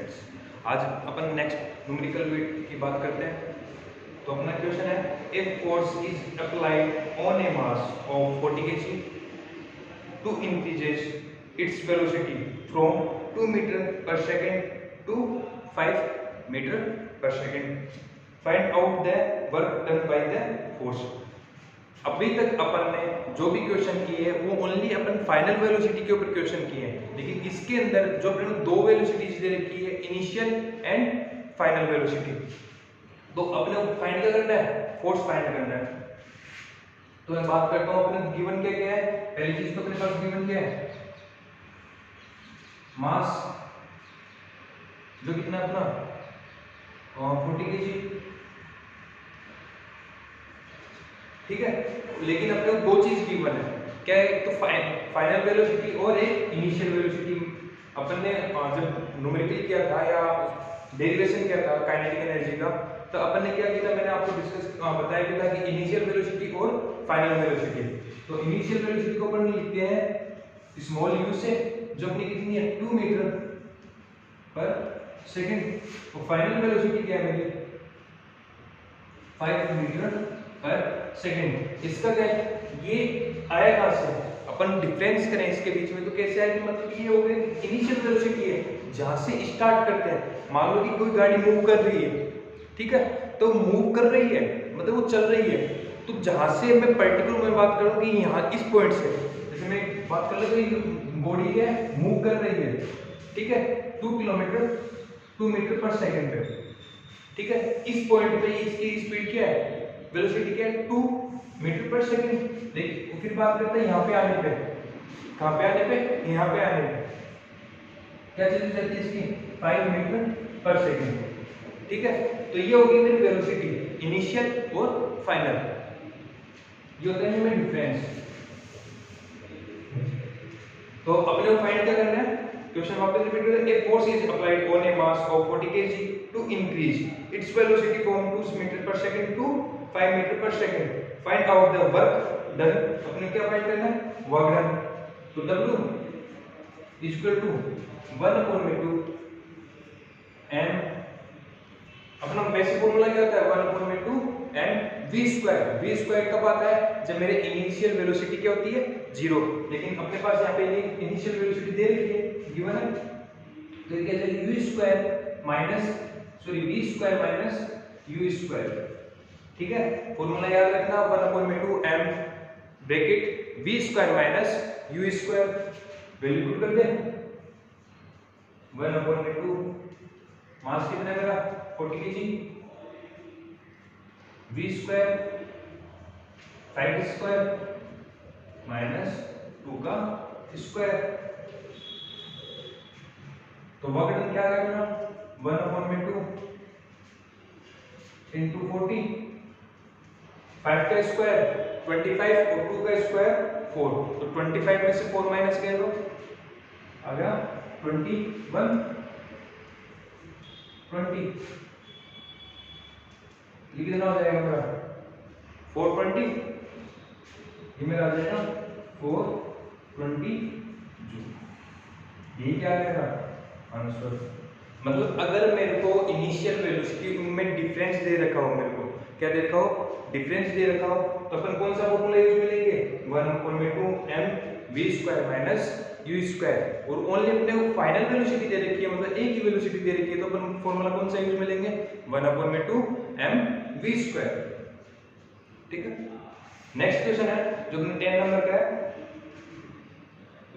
Friends, आज अपन next numerical wait की बात करते हैं। तो अपना क्वेश्चन है, if force is applied on a mass of 40 kg to increases its velocity from 2 meter per second to 5 meter per second. Find out the work done by the force. अभी तक अपन ने जो भी क्वेश्चन किए हैं वो only अपन final velocity के ऊपर क्वेश्चन किए हैं, लेकिन इसके अंदर जो अपन ने दो वेलोसिटीज दे रखी है, इनिशियल एंड फाइनल वेलोसिटी। तो अपने फाइंड क्या करना है, फोर्स फाइंड करना है। तो मैं बात करता हूं अपने गिवन क्या क्या है। पहली चीज तो अपने पास गिवन क्या है, मास जो कितना अपना 40 kg, ठीक है। लेकिन अपने को दो चीज गिवन है, क्या है, एक तो फाइनल वेलोसिटी और एक इनिशियल वेलोसिटी। अपन ने जब न्यूमेरिकल किया था या डेरिवेशन किया था काइनेटिक एनर्जी का, तो अपन ने क्या किया था, मैंने आपको बताया कि था कि इनिशियल वेलोसिटी और फाइनल वेलोसिटी। तो इनिशियल वेलोसिटी को अपन लिखते हैं स्मॉल u से, जो अपनी कितनी है 2 मीटर पर सेकंड। तो फाइनल वेलोसिटी क्या है मेरी 5 मीटर पर सेकंड। इसका क्या है, ये आया कहां से, अपन डिफरेंस करें इसके बीच में तो कैसे आएगी, मतलब ये हो गई इनिशियल वेलोसिटी है जहां से स्टार्ट करते हैं। मान लो कि कोई गाड़ी मूव कर रही है, ठीक है, तो मूव कर रही है मतलब वो चल रही है, तो जहां से मैं पर्टिकुलर मैं बात करूं कि यहाँ इस पॉइंट से, जैसे मैं बात कर ले तो बॉडी क्या है मूव कर रही है, ठीक है, 2 मीटर पर सेकंड पे, ठीक है। इस पॉइंट पे इसकी स्पीड क्या है, वेलोसिटी क्या है 2 मीटर पर सेकंड। देखिए फिर बात करते हैं यहाँ पे आने पे, कहाँ पे आने पे, यहाँ पे आने पे क्या चीज रहती है इसकी 5 मीटर पर सेकंड, ठीक है। तो ये होगी मेरी वेलोसिटी इनिशियल और फाइनल, ये होता है मेरा डिफरेंस। तो अपने को फाइंड क्या करना है, क्वेश्चन वापस रिपीट करें। A force is applied on a mass of 40 kg to increase its velocity from 2 metre per second to 5 metre per second. Find out the work done. अपने क्या फाइंड करना है, वर्क डन। तो W is equal to 1/2 m, अपना basic formula क्या होता है 1/2 m v square. v square कब आता है, जब मेरे इनिशियल वेलोसिटी क्या होती है 0, लेकिन अपने पास यहाँ पे इनिशियल वेलोसिटी दे रखी है, गिवन है। तो क्या है v square minus v square minus u square, ठीक है। फॉर्मूला याद रखना 1/2 m bracket v square minus u square, value put कर दे 1/2 मास कितना है मेरा 40 kg, v square 5 square minus 2 का स्क्वायर। तो वर्क डन क्या आएगा 1/2 इंटू 40, 5 का स्क्वायर 25 और 2 का स्क्वायर 4। तो 25 में से 4 माइनस कर दो, आ गया 21 20, ये कितना हो जाएगा मेरा 420, ये मेरा आ जाएगा 420 जूल। यही क्या है मेरा आंसर। मतलब अगर मेरे को इनिशियल वेलोसिटी में डिफरेंस दे रखा हो, मेरे को क्या दे रखा हो, डिफरेंस दे रखा हो, तो अपन कौन सा फॉर्मूला यूज करेंगे 1/2 m v square minus u square. और ओनली अपने को फाइनल वेलोसिटी दे रखी है, मतलब एक ही वेलोसिटी दे रखी है, तो अपन फॉर्मूला कौन सा यूज में लेंगे 1/2 m v स्क्वायर, ठीक है। नेक्स्ट क्वेश्चन है जो 10 नंबर का है,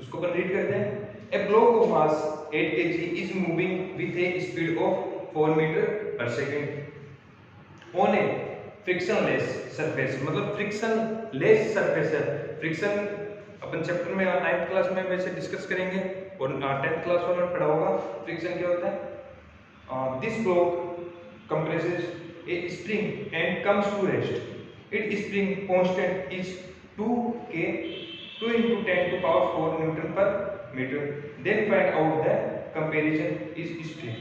उसको अपन रीड करते हैं। A block of mass 8 kg is moving with a speed of 4 meter per second on a frictionless surface। मतलब frictionless surface है। फ्रिक्शन अपन चैप्टर में 9th क्लास में वैसे डिस्कस करेंगे और 10th क्लास वाला में पढ़ा होगा फ्रिक्शन क्या होता है। This block compresses a spring and comes to rest. Its spring constant is 2 into 10 to power 4 Newton per meter. Then find out the comparison is spring.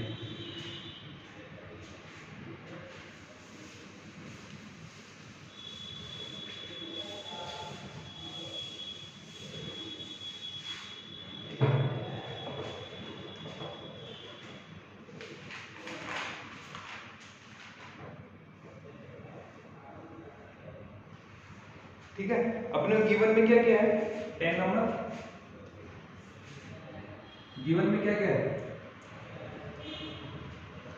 ठीक है, अपने गिवन में क्या क्या है, 10 नंबर गिवन में क्या क्या है,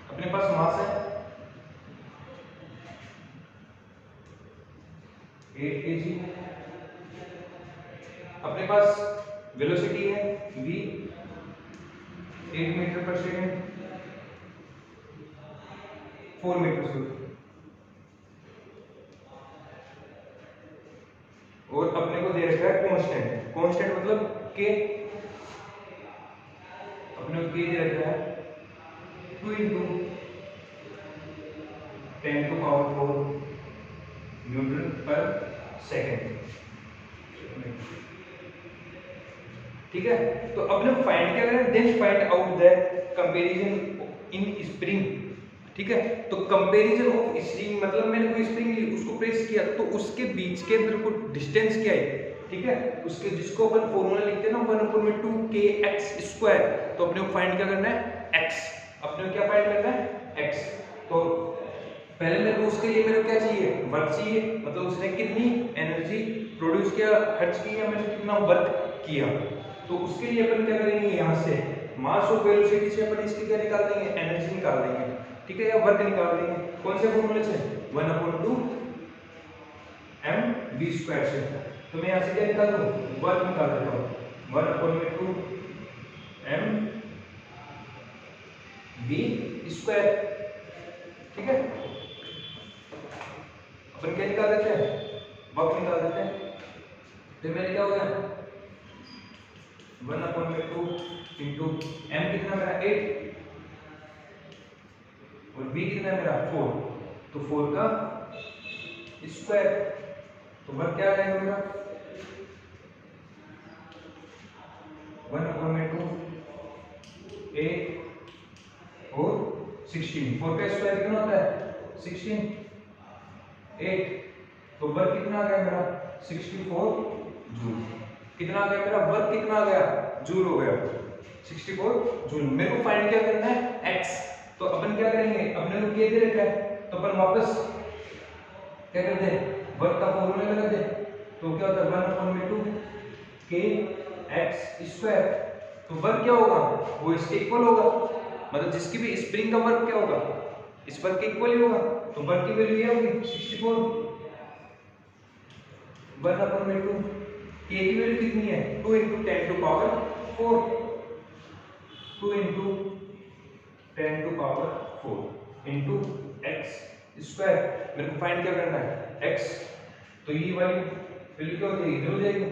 अपने पास मास है 8 kg, अपने पास वेलोसिटी है v 8 मीटर पर सेकेंड 4 मीटर स्क्वायर, और अपने को दे रखा है कांस्टेंट, कांस्टेंट मतलब k, अपने को k दे रखा है 2 × 10⁴ न्यूटन पर सेकेंड। ठीक है, तो अपने फाइंड क्या करें, then find out the comparison in spring. ठीक है, तो कंपैरिजन ऑफ स्प्रिंग मतलब मैंने कोई स्प्रिंग ली, उसको प्रेस किया तो उसके बीच के अंदर को डिस्टेंस क्या है, ठीक है, उसके जिसको अपन फॉर्मूला लिखते हैं ना 1/2 kx², तो अपने को फाइंड क्या करना है, x, अपने को क्या फाइंड करना है x। तो पहले मेरे को उसके लिए मेरे को क्या चाहिए, वर्क चाहिए, मतलब उसने कितनी एनर्जी प्रोड्यूस किया, खर्च किया, मैंने कितना वर्क किया, तो उसके लिए अपन क्या करेंगे, यहाँ से मास और वेलोसिटी से अपन इसकी क्या निकाल देंगे, एनर्जी निकाल देंगे, ठीक है, या वर्क निकाल देंगे, कौन से फॉर्मूले से, 1/2 mv² से। तो मैं यहाँ से क्या निकाल दूँ, वर्क निकाल देता हूँ, 1/2 mv², ठीक है, अपन क्या निकाल देते हैं, वर्क निकाल देते हैं, तो मेरे क्या हो गया 1/2 × m कितना मेरा 8 और v कितना मेरा 4, तो 4 का स्क्वायर, तो वर्क क्या आ जाएगा मेरा 1/2 8 और 16, 4 का स्क्वायर कितना होता है 16, 8, तो वर्क कितना आ गया मेरा 64 जूल, कितना आ गया मेरा वर्क, कितना आ गया जूल हो गया 64 जूल। मेरे को फाइंड क्या करना है x, तो अपन क्या करेंगे, अपने को क्या दे रखा है, तो अपन वापस क्या करते हैं, वर्क का फॉर्मूला लगा दे, तो क्या होता है 1/2 kx², तो वर्क क्या होगा, वो इसके इक्वल होगा, मतलब जिसकी भी स्प्रिंग का वर्क क्या होगा, इस वर्क के इक्वल ही होगा, तो वर्क की वैल्यू ये होगी 64, 1/2 k की वैल्यू कितनी है 2 × 10⁴, 2 × 10⁴ इंटू x², मेरे को फाइंड क्या करना है x, तो ये वाली वैल्यू क्या हो जाएगी, हो जाएगी,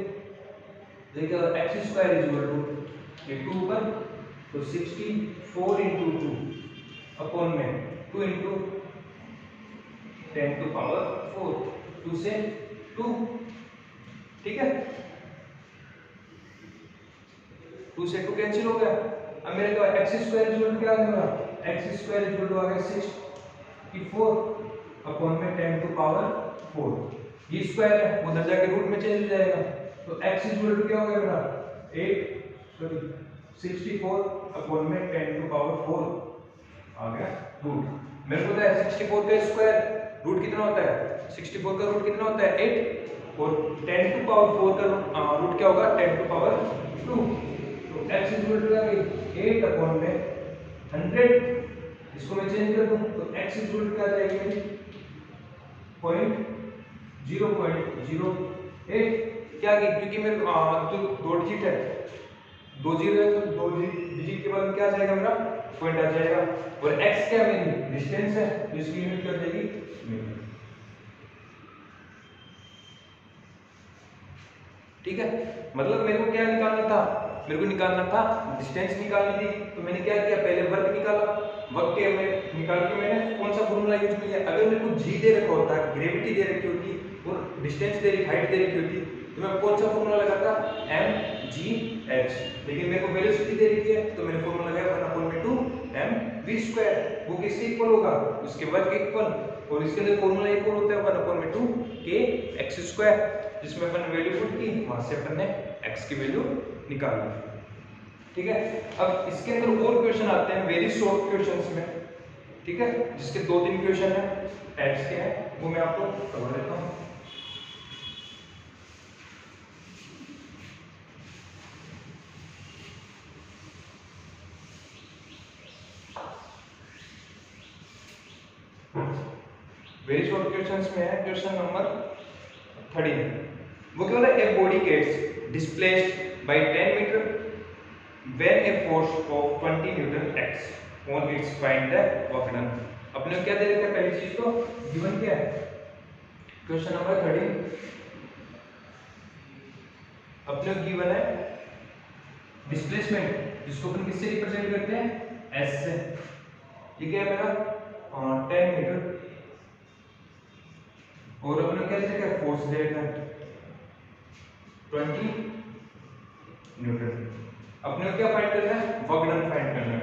देखिए x² ये 2 पर, तो 64 × 2 अपॉन में 2 × 10⁴, 2 से 2, ठीक है, 2 से 2 कैंसिल हो गया, अब मेरे को x² क्या आ गया, x² आ गया 64 अपॉन में 10⁴, ये स्क्वायर है, वो उधर जाके रूट में चेंज हो जाएगा, तो x क्या हो गया मेरा 64 अपॉन में 10⁴ आ गया रूट। मेरे को पता है 64 का स्क्वायर रूट कितना होता है, 64 का रूट कितना होता है 8, और 10⁴ का रूट क्या होगा 10⁴, तो x क्या गई 8 अपॉन में 100, इसको मैं चेंज कर दूं तो x क्या आ जाएगी 0.08, क्या गई, क्योंकि मेरे तो 2 डिजिट है, 2 जीरो है, तो 2 डिजिट के बाद क्या आ जाएगा मेरा पॉइंट आ जाएगा, और x क्या मेरी डिस्टेंस है, तो इसकी यूनिट क्या हो जाएगी मीटर, ठीक है, मतलब मेरे को क्या निकालना था, मेरे को निकालना था डिस्टेंस निकालनी थी, तो मैंने क्या किया, पहले वर्क निकाला, वर्क के में निकाल के मैंने कौन सा फॉर्मूला यूज किया, अगर मेरे को g दे रखा होता, ग्रेविटी दे रखी होती और डिस्टेंस दे रखी, हाइट दे रखी होती, तो मैं कौन सा फॉर्मूला लगाता mgh, लेकिन मेरे को वेलोसिटी दे रखी है, तो मैंने फॉर्मूला लगाया 1/2 mv², वो किसके इक्वल होगा, उसके वर्क के इक्वल, और इसके लिए फॉर्मूला इक्वल होता है 1/2 kx², जिसमें अपन वैल्यू पुट की, वहां से अपन ने x की वैल्यू निकाल ली, ठीक है। अब इसके अंदर और क्वेश्चन आते हैं वेरी शॉर्ट क्वेश्चंस में, ठीक है, जिसके 2-3 क्वेश्चन है टाइप्स के हैं, वो मैं आपको करवा देता हूं। वेरी शॉर्ट क्वेश्चंस में है क्वेश्चन नंबर 13। वो क्या बोला, a body gets displaced by 10 metre when a force of 20 newton acts on its find the work done। अपने को क्या दे रखा है, पहली चीज तो गिवन क्या है, क्वेश्चन नंबर 13 अपने को गिवन है डिस्प्लेसमेंट, जिसको अपन किससे रिप्रेजेंट करते हैं, एस से। ये क्या है मेरा 10 मीटर, और अपने को क्या दे रखा है, फोर्स दे रखा है 20 न्यूटन। अपने को क्या फाइंड करना है, वर्क डन फाइंड करना है।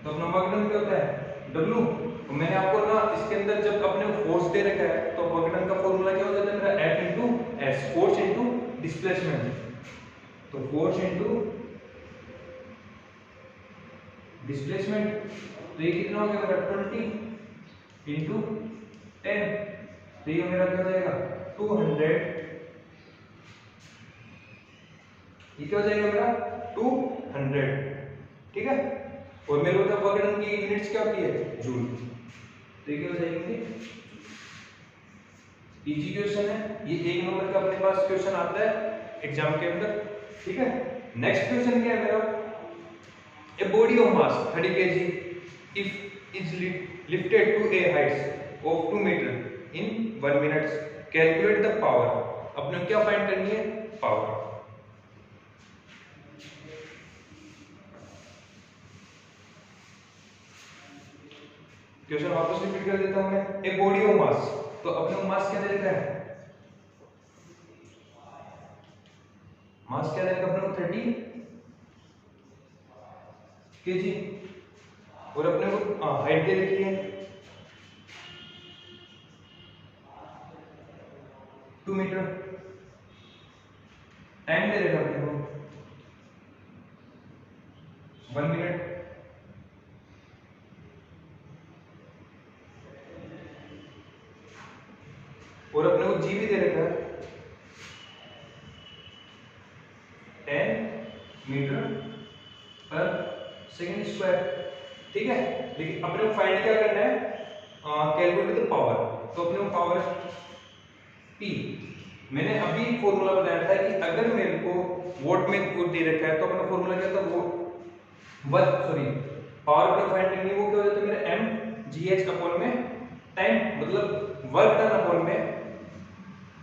तो अपना वर्क डन क्या होता है, W। तो मैंने आपको ना इसके अंदर जब अपने फोर्स दे रखा है तो वर्क डन का फॉर्मूला क्या हो जाता है मेरा, F into S, force into displacement. तो फोर्स इंटू डिस्प्लेसमेंट, तो ये कितना हो गया मेरा 20 इंटू 10, तो ये मेरा क्या हो जाएगा 200। ये क्या हो जाएगा मेरा 200, ठीक है। और मेरे को वर्क डन की यूनिट्स क्या होती है, जूल। तो ये क्या हो जाएंगे, इजी क्वेश्चन है ये, एक नंबर का अपने पास क्वेश्चन आता है एग्जाम के अंदर, ठीक है। नेक्स्ट क्वेश्चन क्या है मेरा, a body of mass 30 kg if is lifted to a height of 2 metre in 1 minute, calculate the power. अपने क्या फाइंड करनी है, पावर। क्वेश्चन वापस रिपीट कर देता हूं मैं, ए बॉडी ऑफ मास, तो अपने मास क्या दे रखा है, मास क्या दे रखा है अपने को 30 kg, और अपने को हाइट दे रखी है 2 मीटर, टाइम दे रखा अपने को 1 मिनट, और अपने को जी भी दे रखा है 10 मीटर पर सेकेंड स्क्वायर, ठीक है। लेकिन अपने को फाइंड क्या करना है, कैलकुलेट द पावर। तो अपने को पावर P, मैंने अभी फॉर्मूला बताया था कि अगर मेरे को वोट में को दे रखा है तो अपना फॉर्मूला क्या था, वो पावर अपने फाइंड करनी है, वो क्या हो जाता है मेरा mgh अपॉन में टाइम, मतलब वर्क डन अपॉन में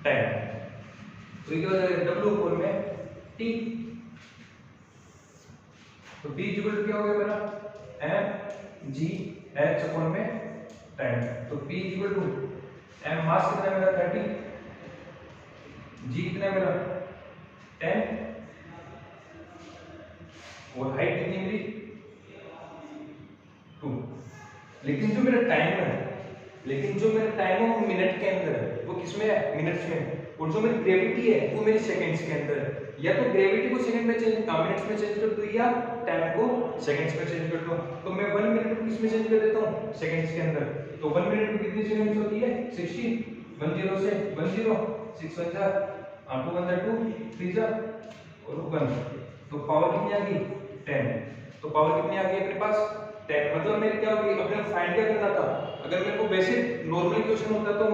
टाइम। तो ये क्या हो जाएगा W अपॉन में T। तो P इक्वल क्या हो गया मेरा mgh अपॉन में टाइम। तो P इक्वल टू m, मास कितना है मेरा 30, g कितना है मेरा 10, और हाइट कितनी मेरी 2। लेकिन जो मेरा टाइम है, वो मिनट के अंदर है, वो किसमें है, मिनट्स में। और जो मेरी ग्रेविटी है वो मेरी सेकंड्स के अंदर है। या तो ग्रेविटी को सेकंड में चेंज, मिनट्स में चेंज कर दो, या टाइम को सेकंड्स में चेंज कर दो। तो मैं 1 मिनट को किस में चेंज कर देता हूँ, सेकंड्स के अंदर। तो 1 मिनट में कितनी सेकंड्स होती है, 60, 10 से 10, 6 1 जा 2 1 जा 2, 3 जा और 1, तो पावर कितनी आ गई 10। तो पावर कितनी आ गई अपने पास 10। मतलब मेरे क्या होगी, अपने फाइंड क्या करना था, अगर मेरे को बेसिक नॉर्मल क्वेश्चन होता तो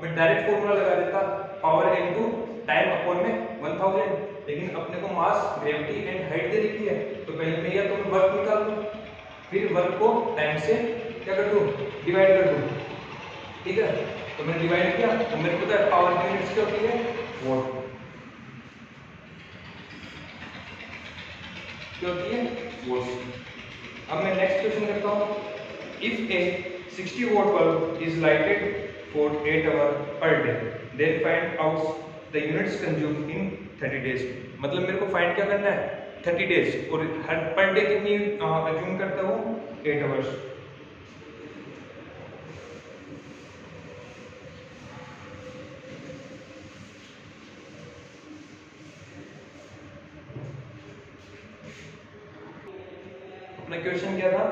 मैं डायरेक्ट फॉर्मूला लगा देता, पावर इनटू टाइम अपॉन में 1000। लेकिन अपने को मास, ग्रेविटी एंड हाइट दे रखी है, तो पहले मैं या तो मैं वर्क निकाल दूं, फिर वर्क को टाइम से क्या कर दूं, डिवाइड कर दूं, ठीक है। तो मैंने डिवाइड किया, तो मेरे को पता है पावर की यूनिट्स क्या होती है, वॉट, क्या होती है, वॉट। अब मैं नेक्स्ट क्वेश्चन करता हूँ, if A 60 watt bulb is lighted for 8 hours per day, then find out the units consumed in 30 days। मतलब मेरे को फाइंड क्या करना है, 30 days, और हर पर डे कितनी कंज्यूम करता हूँ, 8 hours। अपना क्वेश्चन क्या था,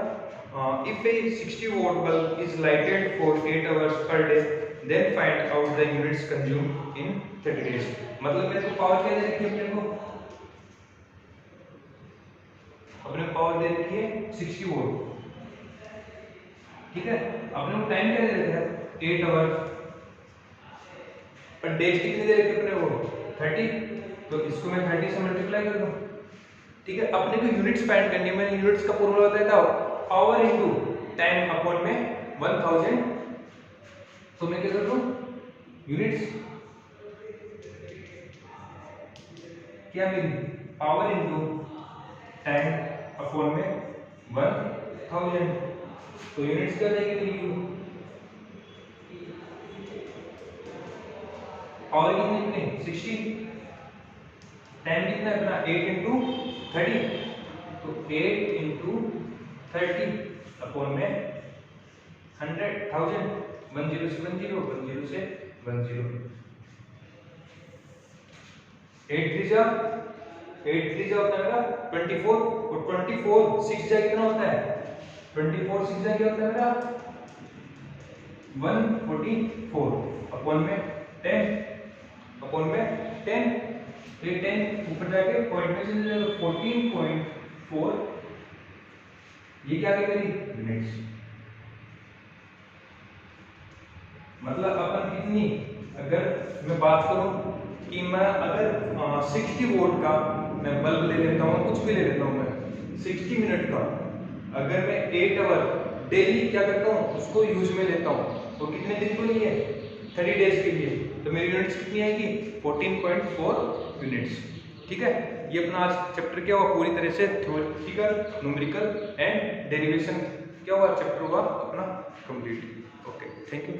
if a 60 watt bulb is lighted for 8 hours per day, then find out the units consumed in 30 days। मतलब मेरे को पावर क्या दे रखी है, अपने पावर दे रखी है 60 वोल्ट, ठीक है। अपने को टाइम क्या दे रखा है 8 आवर, पर डेज कितनी दे रखे अपने वो 30, तो इसको मैं 30 से मल्टीप्लाई कर दूं। ठीक है, अपने को यूनिट स्पेंड करनी है। मैंने यूनिट्स का फॉर्मूला बताया था आवर इनटू टाइम अपॉन में 1000। तो मैं क्या कर दूं, यूनिट्स क्या मेरी पावर इनटू टाइम अपॉन में 1000, तो यूनिट्स क्या जाएगी मेरी यू, पावर कितनी 60, टाइम कितना है अपना 8 इंटू 30, तो 8 इंटू 30 अपॉन में 100,000, 10 से 10, 10 से 10, 8 3 जा 8 3 जा होता है मेरा 24, और 24 6 जा कितना होता है, 24 6 जा क्या होता है मेरा 144 अपॉन में 10, अपॉन में 10, ये 10 ऊपर जाके पॉइंट में चले जाएगा 14.4, ये क्या है मेरी यूनिट्स। मतलब अपन कितनी, अगर मैं बात करूं कि मैं अगर 60 वोल्ट का मैं बल्ब ले लेता हूँ, कुछ भी ले लेता हूँ मैं 60 मिनट का, अगर मैं 8 आवर डेली क्या करता हूँ उसको यूज में लेता हूँ, तो कितने दिन के लिए 30 डेज के लिए, तो मेरी यूनिट्स कितनी आएगी 14.4 यूनिट्स। ठीक है, ये अपना आज चैप्टर क्या हुआ पूरी तरह से थ्योरेटिकल, न्यूमेरिकल एंड डेरिवेशन क्या हुआ चैप्टर हुआ अपना कंप्लीट। Okay, thank you.